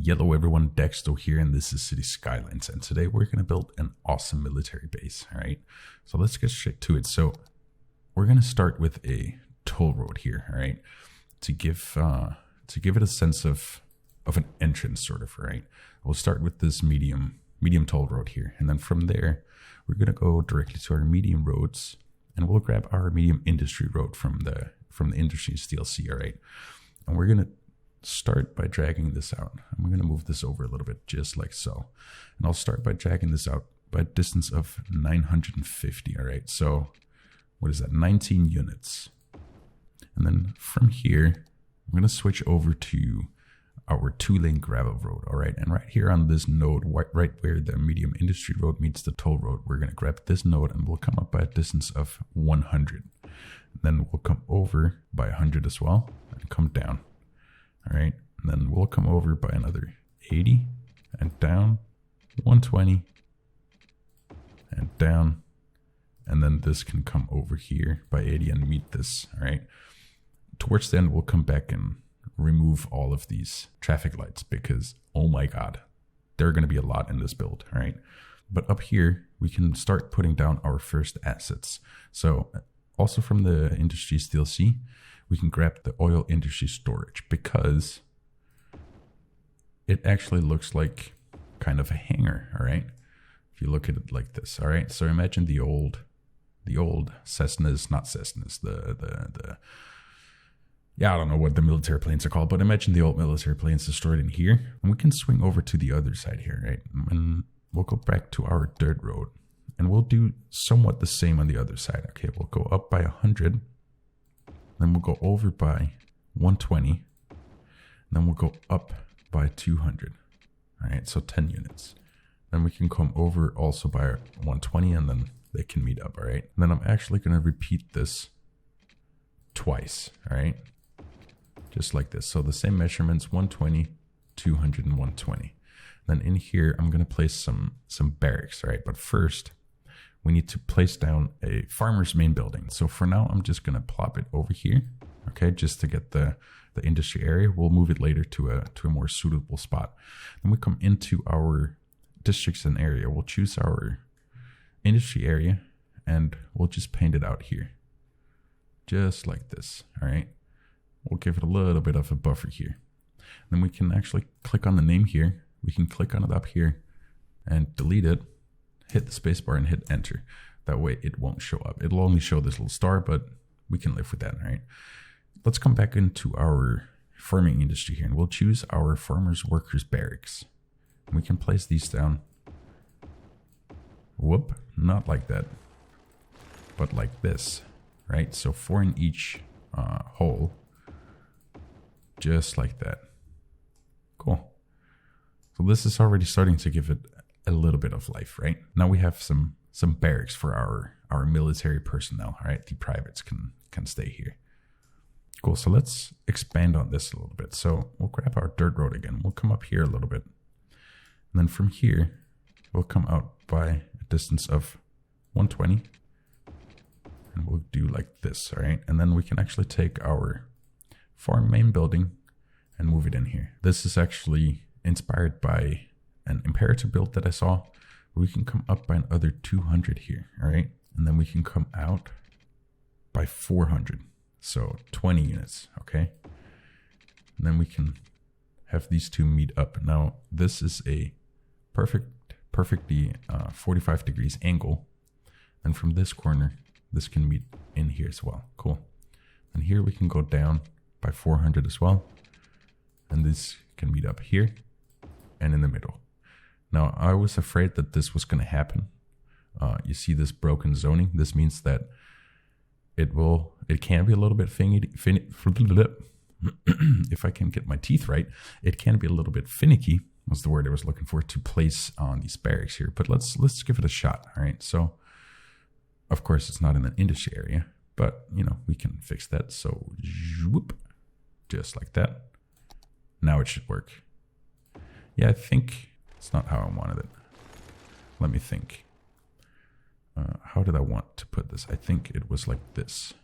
Yellow everyone, Dexto here, and this is City Skylines, and today we're going to build an awesome military base, alright? So let's get straight to it. So we're going to start with a toll road here, alright? To give it a sense of an entrance, sort of, right? We'll start with this medium toll road here, and then from there, we're going to go directly to our medium roads, and we'll grab our medium industry road from the Industries DLC, alright? And we're going to start by dragging this out. I'm going to move this over a little bit, just like so. And I'll start by dragging this out by a distance of 950, all right? So what is that? 19 units. And then from here, I'm going to switch over to our 2-lane gravel road, all right? And right here on this node, right where the medium industry road meets the toll road, we're going to grab this node and we'll come up by a distance of 100. And then we'll come over by 100 as well and come down. All right, and then we'll come over by another 80 and down, 120 and down, and then this can come over here by 80 and meet this, all right? Towards the end, we'll come back and remove all of these traffic lights because, oh my God, there are going to be a lot in this build, all right? But up here, we can start putting down our first assets. So also from the Industries DLC, we can grab the oil industry storage because it actually looks like kind of a hangar, all right? If you look at it like this, all right? So imagine the old Cessnas, not Cessnas, yeah, I don't know what the military planes are called, but imagine the old military planes stored in here. And we can swing over to the other side here, right? And we'll go back to our dirt road and we'll do somewhat the same on the other side. Okay, we'll go up by 100. Then we'll go over by 120. Then we'll go up by 200. All right, so 10 units. Then we can come over also by 120 and then they can meet up, all right? And then I'm actually going to repeat this twice, all right? Just like this. So the same measurements, 120, 200, and 120. Then in here, I'm going to place some barracks, all right? But first, we need to place down a farmer's main building. So for now, I'm just going to plop it over here, okay, just to get the industry area. We'll move it later to a more suitable spot. Then we come into our districts and area. We'll choose our industry area, and we'll just paint it out here, just like this, all right? We'll give it a little bit of a buffer here. Then we can actually click on the name here. We can click on it up here and delete it. Hit the spacebar and hit enter. That way it won't show up. It'll only show this little star, but we can live with that, right? Let's come back into our farming industry here and we'll choose our farmers workers barracks. And we can place these down. Whoop, not like that, but like this, right? So 4 in each hole, just like that. Cool. So this is already starting to give it a little bit of life, right? Now we have some barracks for our military personnel, all right? The privates can stay here. Cool, so let's expand on this a little bit. So we'll grab our dirt road again. We'll come up here a little bit. And then from here, we'll come out by a distance of 120. And we'll do like this, all right? And then we can actually take our farm main building and move it in here. This is actually inspired by an Imperatur build that I saw. We can come up by another 200 here, all right? And then we can come out by 400, so 20 units, okay? And then we can have these two meet up. Now, this is a perfectly 45 degrees angle. And from this corner, this can meet in here as well. Cool. And here we can go down by 400 as well. And this can meet up here and in the middle. Now, I was afraid that this was going to happen. You see this broken zoning. This means that it can be a little bit if I can get my teeth right, it can be a little bit finicky, was the word I was looking for, to place on these barracks here. But let's give it a shot, all right? So, of course, it's not in an industry area, but, you know, we can fix that. So, whoop, just like that. Now it should work. Yeah, I think it's not how I wanted it. Let me think. How did I want to put this? I think it was like this.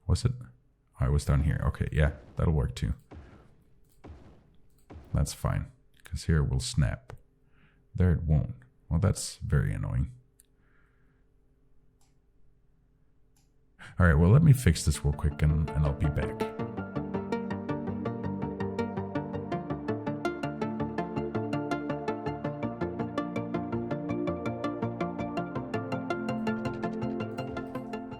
Was it? I was down here. Okay, yeah, that'll work too. That's fine, because here it will snap. There it won't. Well, that's very annoying. All right, well, let me fix this real quick and I'll be back.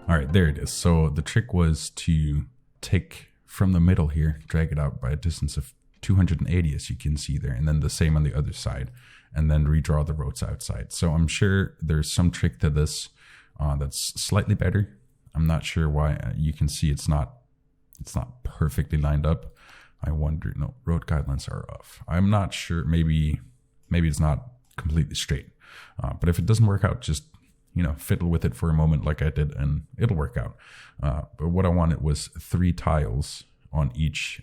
All right, there it is. So the trick was to take from the middle here, drag it out by a distance of 280, as you can see there, and then the same on the other side, and then redraw the roads outside. So I'm sure there's some trick to this that's slightly better. I'm not sure why. You can see it's not perfectly lined up. I wonder, no, road guidelines are off. I'm not sure. Maybe it's not completely straight. But if it doesn't work out, just fiddle with it for a moment like I did, and it'll work out. But what I wanted was 3 tiles on each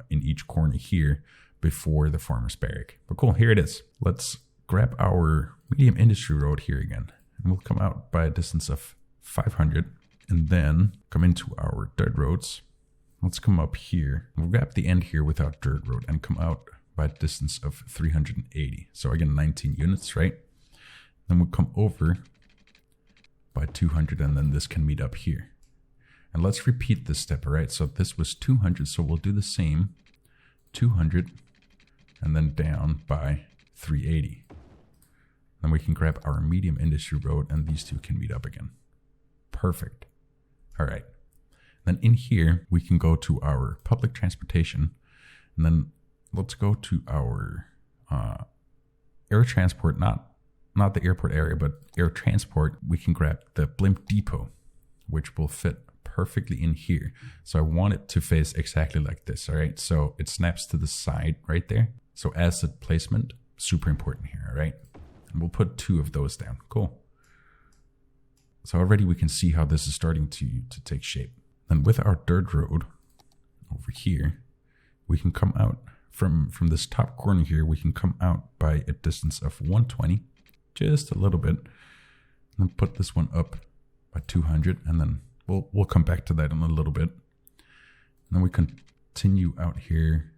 in each corner here before the farmer's barrack. But cool, here it is. Let's grab our medium industry road here again, and we'll come out by a distance of 500, and then come into our dirt roads. Let's come up here. We'll grab the end here without dirt road and come out by a distance of 380. So again, 19 units, right? Then we'll come over by 200, and then this can meet up here. And let's repeat this step, all right? So this was 200, so we'll do the same, 200, and then down by 380. Then we can grab our medium industry road, and these two can meet up again. Perfect. All right. Then in here, we can go to our public transportation, and then let's go to our air transport, not the airport area, but air transport. We can grab the blimp depot, which will fit perfectly in here. So I want it to face exactly like this, all right? So it snaps to the side right there. So asset placement, super important here, all right? And we'll put 2 of those down. Cool. So already we can see how this is starting to take shape. Then with our dirt road over here, we can come out from this top corner here, we can come out by a distance of 120, just a little bit, and then put this one up by 200, and then we'll come back to that in a little bit. And then we continue out here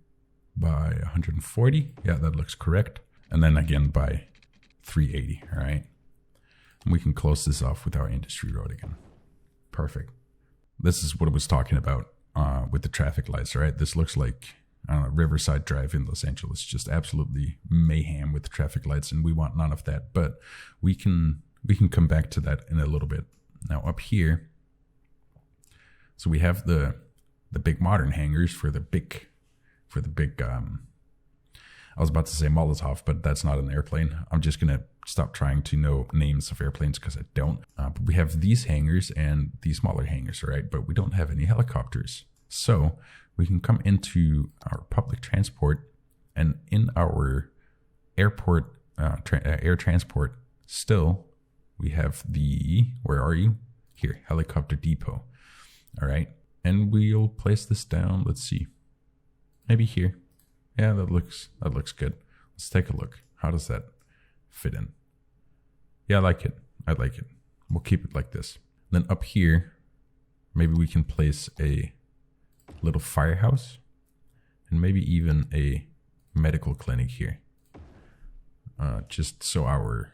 by 140. Yeah, that looks correct. And then again by 380, all right? And we can close this off with our industry road again. Perfect. This is what I was talking about with the traffic lights, right? This looks like, I don't know, Riverside Drive in Los Angeles, just absolutely mayhem with the traffic lights, and we want none of that. But we can come back to that in a little bit. Now up here, so we have the big modern hangars for the big I was about to say Molotov, but that's not an airplane. I'm just gonna stop trying to know names of airplanes because I don't. But we have these hangars and these smaller hangars, right? But we don't have any helicopters. So we can come into our public transport, and in our airport, air transport, still we have the, where are you? Here, helicopter depot. All right. And we'll place this down. Let's see. Maybe here. Yeah, that looks good. Let's take a look. How does that fit in? Yeah, I like it. We'll keep it like this. Then up here, maybe we can place a little firehouse and maybe even a medical clinic here. Just so our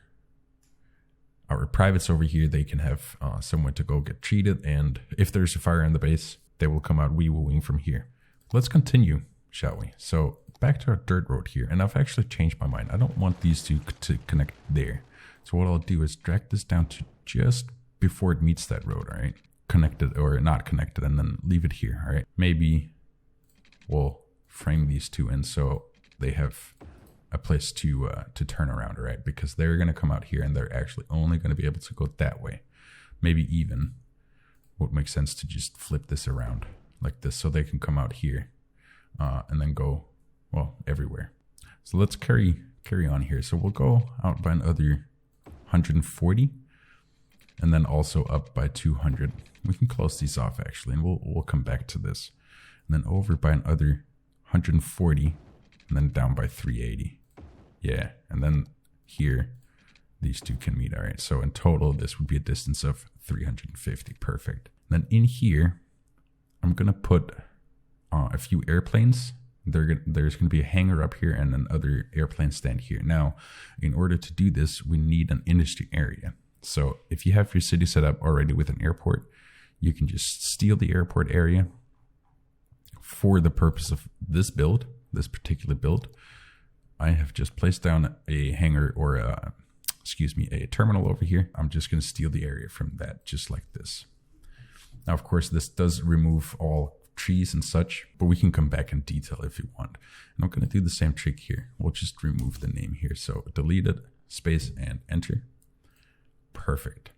privates over here, they can have somewhere to go get treated. And if there's a fire in the base, they will come out wee-wooing from here. Let's continue, shall we? So back to our dirt road here. And I've actually changed my mind. I don't want these two to connect there. So what I'll do is drag this down to just before it meets that road, all right? Connected or not connected, and then leave it here, all right? Maybe we'll frame these two in so they have a place to turn around, all right? Because they're going to come out here and they're actually only going to be able to go that way. Maybe even would make sense to just flip this around like this so they can come out here and then go, well, everywhere. So let's carry on here. So we'll go out by another 140 and then also up by 200. We can close these off actually, and we'll come back to this. And then over by another 140 and then down by 380. Yeah, and then here, these two can meet, all right? So in total, this would be a distance of 350, perfect. Then in here, I'm gonna put a few airplanes there's going to be a hangar up here and another airplane stand here. Now, in order to do this, we need an industry area. So if you have your city set up already with an airport, you can just steal the airport area for the purpose of this build, this particular build. I have just placed down a hangar or a terminal over here. I'm just going to steal the area from that, just like this. Now, of course, this does remove all trees and such, but we can come back in detail if you want. And I'm going to do the same trick here. We'll just remove the name here. So delete it, space, and enter. Perfect.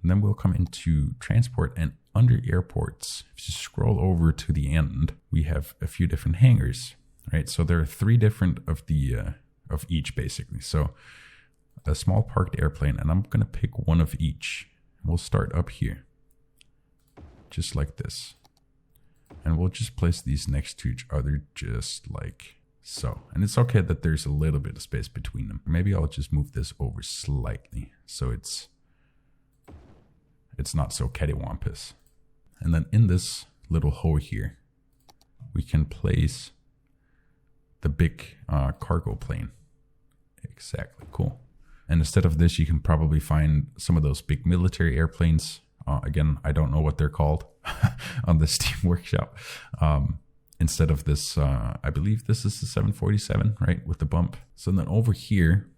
And then we'll come into transport, and under airports, if you scroll over to the end, we have a few different hangars, right? So there are 3 different of each basically. So a small parked airplane, and I'm going to pick one of each. We'll start up here, just like this. And we'll just place these next to each other, just like so. And it's okay that there's a little bit of space between them. Maybe I'll just move this over slightly so it's not so cattywampus. And then in this little hole here, we can place the big cargo plane. Exactly, cool. And instead of this, you can probably find some of those big military airplanes. Again, I don't know what they're called on the Steam Workshop. Instead of this, I believe this is the 747, right, with the bump. So then over here,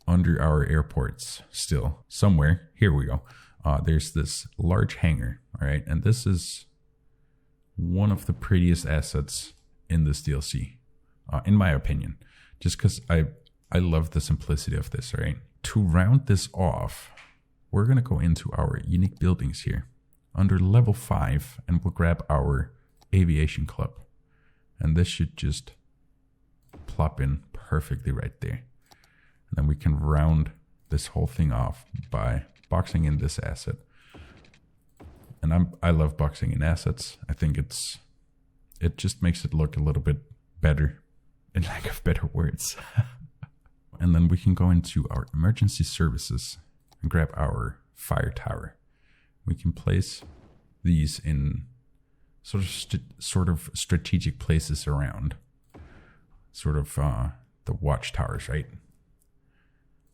under our airports, still somewhere, here we go. There's this large hangar, all right? And this is one of the prettiest assets in this DLC, in my opinion, just because I love the simplicity of this, right? To round this off, we're going to go into our unique buildings here under level 5, and we'll grab our aviation club. And this should just plop in perfectly right there. And then we can round this whole thing off by boxing in this asset. And I love boxing in assets. I think it just makes it look a little bit better, in lack of better words. And then we can go into our emergency services and grab our fire tower. We can place these in sort of strategic places around, sort of the watchtowers, right?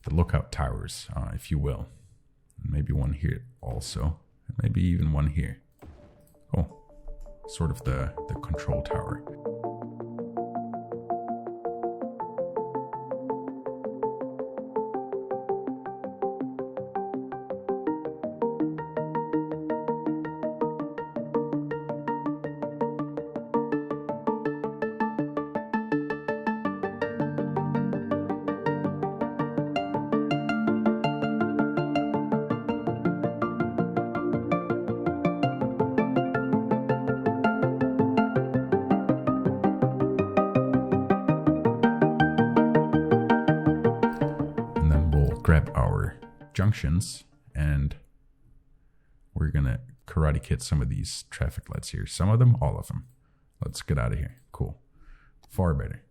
The lookout towers, if you will. Maybe one here also, and maybe even one here. Oh, sort of the control tower. Grab our junctions, and we're gonna karate kid some of these traffic lights here. Some of them, all of them. Let's get out of here. Cool. Far better.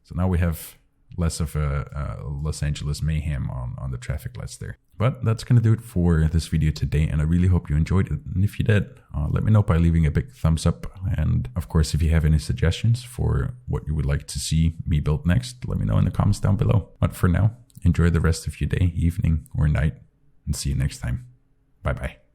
So now we have less of a Los Angeles mayhem on the traffic lights there. But that's gonna do it for this video today, and I really hope you enjoyed it. And if you did, let me know by leaving a big thumbs up. And of course, if you have any suggestions for what you would like to see me build next, let me know in the comments down below. But for now, enjoy the rest of your day, evening, or night, and see you next time. Bye-bye.